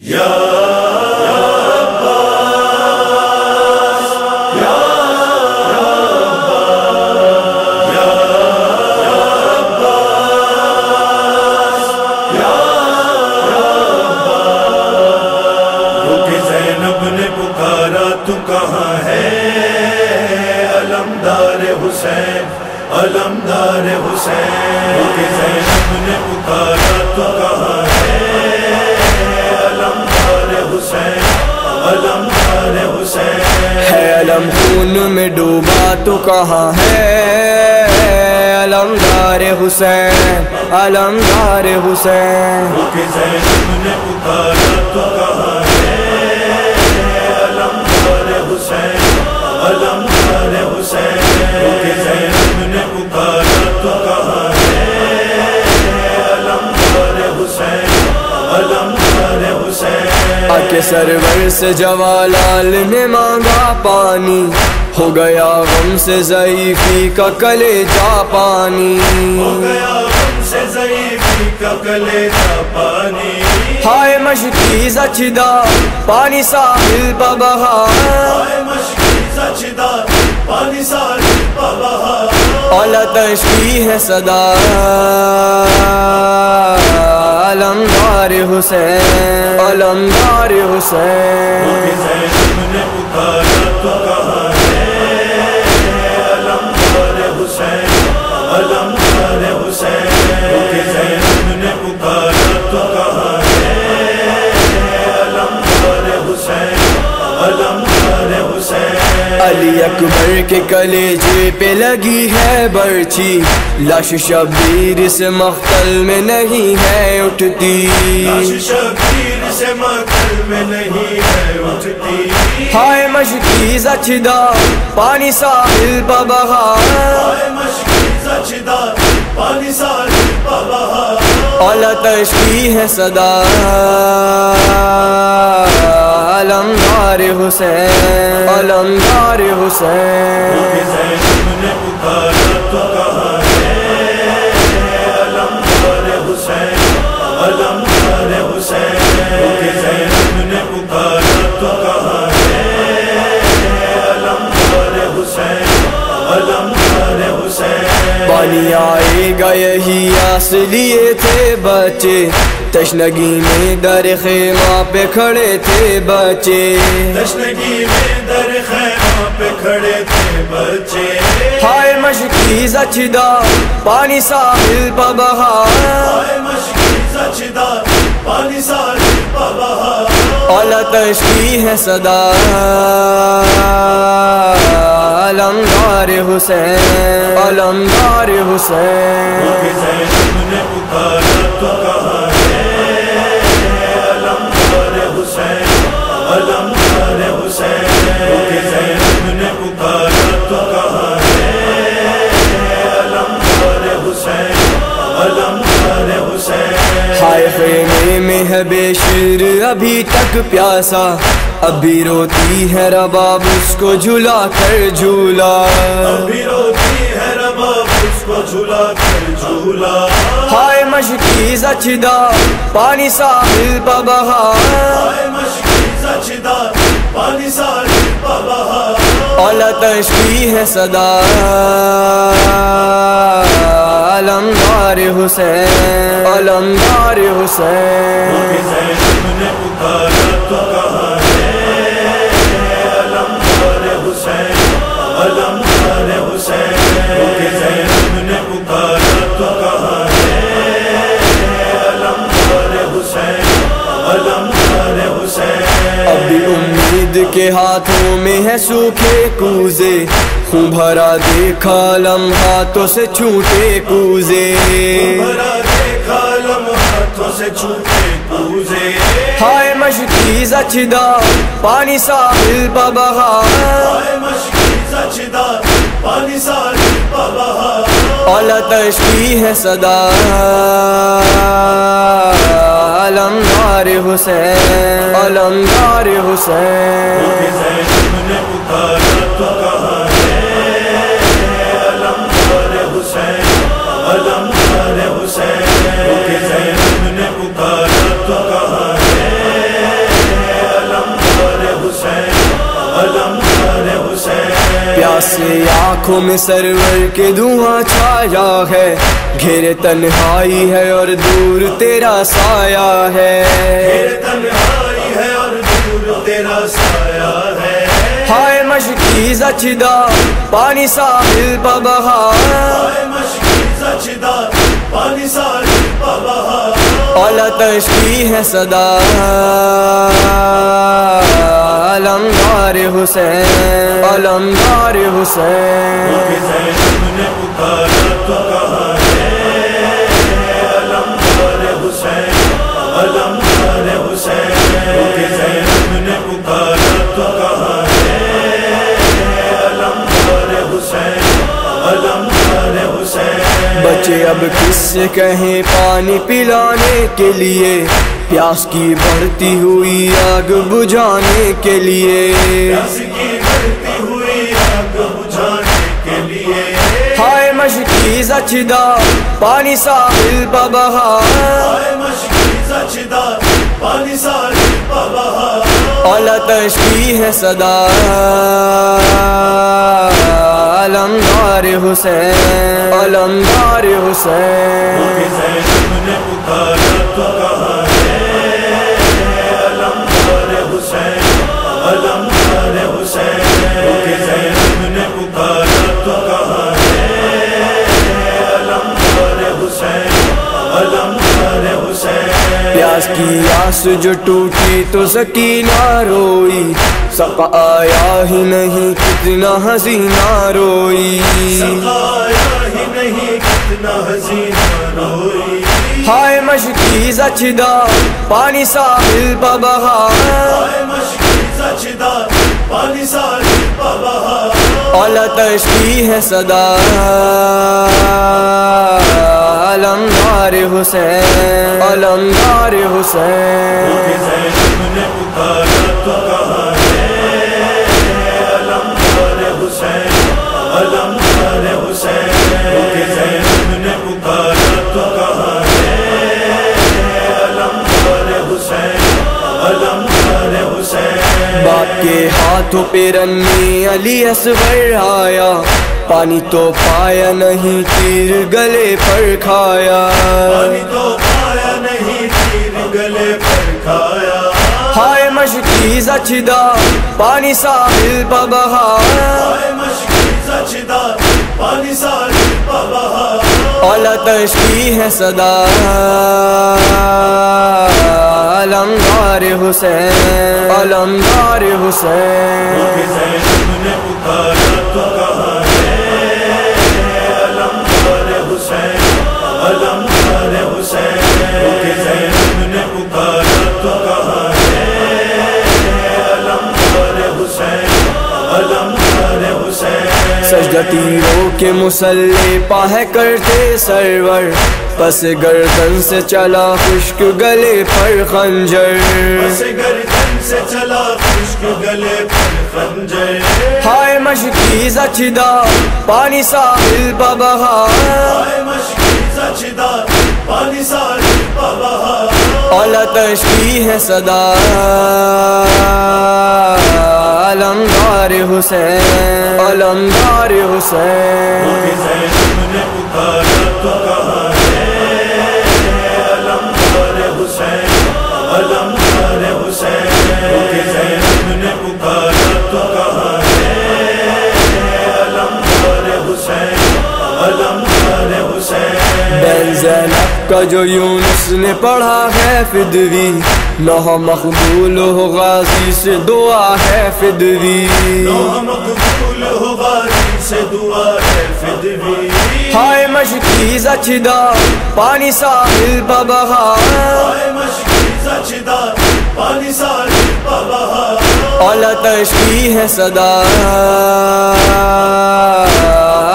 یا عباس یا عباس یا عباس یا عباس روکے زینب نے پکارا تو کہاں ہے علمدار حسین علمدار حسین روکے زینب نے پکارا تو کہاں ہے علمدار حسین علمدار حسین ہے علم خون میں ڈوبا تو کہاں ہے علمدار حسین علمدار حسین روکے زینب نے پکارا تو کہاں ہے علمدار حسین علمدار حسین روکے زینب نے پکارا تو کہاں ہے علمدار حسین علمدار حسین آکے سرور سے جوالال نے مانگا پانی ہو گیا غم سے ضعیفی کا کلیجہ پانی ہو گیا غم سے ضعیفی کا کلیجہ پانی ہائے مشکی زچدہ پانی ساحل پہ بہا ہائے مشکی زچدہ پانی ساحل پہ بہا اعلیٰ تشکی ہے صدا علمدار حسین علمدار حسین روکے زینب نے پکارا تو کہاں ہے علمدار حسین علمدار حسین روکے زینب نے پکارا تو کہاں ہے علمدار حسین علمدار حسین علی اکبر کے کلیجے پہ لگی ہے برچی لاش شبیر سے مقتل میں نہیں ہے اٹھتی لاش شبیر سے مقتل میں نہیں ہے اٹھتی ہائے مشکی زچدہ پانی ساحل پہ بہا ہائے مشکی زچدہ پانی ساحل پہ بہا اعلیٰ تشکی ہے صدا علمدار حسین علمدار حسین روکے زینب نے پکارا تو کہاں ہے علمدار حسین علمدار حسین روکے زینب نے پکارا تو کہاں ہے علمدار حسین علمدار حسین پانی آئے گا یہی آس لیے تھے بچے تشنگی میں در خیمہ پہ کھڑے تھے بچے تشنگی میں در خیمہ پہ کھڑے تھے بچے ہائے مشکی زچدہ پانی ساحل پہ بہا ہائے مشکی زچدہ پانی ساحل پہ بہا اعلیٰ تشکی ہے صدا علمدار حسین علمدار حسین روکے زینب نے پکارا تو کہاں ہے علمدار حسین علمدار حسین روکے زینب نے پکارا تو کہاں ہے علمدار حسین علمدار حسین ہائے خیمے میں ہے بے شیر ابھی تک پیاسا ابھی روتی ہے رباب اس کو جھلا کر جھولا ابھی روتی ہے رباب اس کو جھلا کر جھولا ہائے مشکی زچدہ پانی ساحل پہ بہا ہائے مشکی زچدہ پانی ساحل پہ بہا اعلیٰ تشکی ہے صدا علمدار حسین علمدار حسین روکے زینب نے پکارا تو کہاں ہے علمدار حسین علمدار حسین روکے زینب نے پکارا تو کہاں ہے علمدار حسین علمدار حسین ابھی امید کے ہاتھوں میں ہے سوکھے کوزے خون بھرا دیکھا لمحاتوں سے چھوٹے کوزے بھرا دیکھا لمحاتوں سے چھوٹے کوزے ہائے مشکی زچدہ پانی ساحل پہ بہا ہائے مشکی زچدہ پانی ساحل پہ بہا اعلیٰ تشکی ہے صدا علمدار حسین علمدار حسین روکے زینب نے پکارا تو کہاں ہے علمدار حسین علمدار حسین روکے زینب نے پکارا تو کہاں ہے آنکھوں میں سرور کے دھواں چھایا ہے، گھیرے تنہائی ہے اور دور تیرا سایہ ہے، گھیرے تنہائی ہے اور دور تیرا سایہ ہے، ہائے مشکی زچدا پانی ساحل پہ بہا، ہائے مشکی زچدا پانی ساحل پہ بہا، اعلیٰ تشکی ہے صدا علمدار حسین، علمدار حسین، زینب نے پکارا تو کہاں ہے، علمدار حسین، علمدار حسین، زینب نے پکارا تو کہاں ہے، علمدار حسین، علمدار حسین، بچے اب کس سے کہیں پانی پلانے کے لیے، پیاس کی بڑھتی ہوئی آگ بجھانے کے لیے، پیاس کی بڑھتی ہوئی آگ بجھانے کے لیے، ہائے مشکی زچدا پانی ساحل پہ بہا، ہائے مشکی زچدا پانی ساحل پہ بہا، اعلیٰ تشکی ہے صدا علمدار حسین، علمدار حسین، زینب نے پکارا تو کہاں ہے، علمدار حسین، علمدار حسین، زینب نے پکارا تو کہاں ہے، علمدار حسین، علمدار حسین، پیاس کی آس جو ٹوٹی تو سکینہ روئی، سقا آیا ہی نہیں کتنا حسینہ روئی، سقایا ہی نہیں کتنا حسینہ روئی، ہائے مشکی زچدا پانی ساحل پہ بہا، ہائے مشکی زچدا پانی ساحل پہ بہا، اعلیٰ تشکی ہے صدا علمدار حسین، علمدار حسین، زینب نے پکارا تو کہاں ہے، علمدار حسین، علمدار حسین، زینب نے پکارا تو کہاں ہے، علمدار حسین، علمدار حسین، باپ کے ہاتھوں پہ رنی علی اصغر آیا، پانی تو پایا نہیں تیر گلے پر کھایا، پانی تو پایا نہیں تیر گلے پر کھایا، ہائے مشکی زچدا پانی ساحل پہ بہا، ہائے مشکی زچدا پانی ساحل پہ بہا، اعلیٰ تشکی ہے صدا علمدار حسین، علمدار حسین، زینب نے پکارا تو کہاں ہے، علمدار حسین، علمدار حسین، زینب نے پکارا تو کہاں ہے، علمدار حسین، علمدار حسین، سجدہ تیروں کے مسلح پہ کرتے سرور، پس گردن سے چلا خشک گلے پر خنجر، بس گردن سے چلا خشک گلے پر خنجر، ہائے مشکی زچدا پانی ساحل پہ بہا، ہائے مشکی زچدا پانی ساحل پہ بہا، اعلیٰ تشکی ہے صدا علمدار حسین، علمدار حسین، زینب نے پکارا تو کہاں ہے، علمدار حسین، علمدار حسین، زینب نے پکارا تو کہاں ہے، علمدار حسین، علمدار حسین، علمدار حسین، بین زینب کا جو یونس نے پڑھا ہے فدوی، لوح مقبول ہو غازی سے دعا ہے فدوی، لوح مقبول ہو غازی سے دعا ہے فدوی، ہائے مشکی زچدا پانی ساحل پہ بہا، ہائے مشکی زچدا پانی ساحل پہ بہا، اعلیٰ تشکی ہے صدا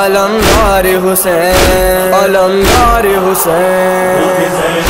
علمدار حسین، علمدار حسین،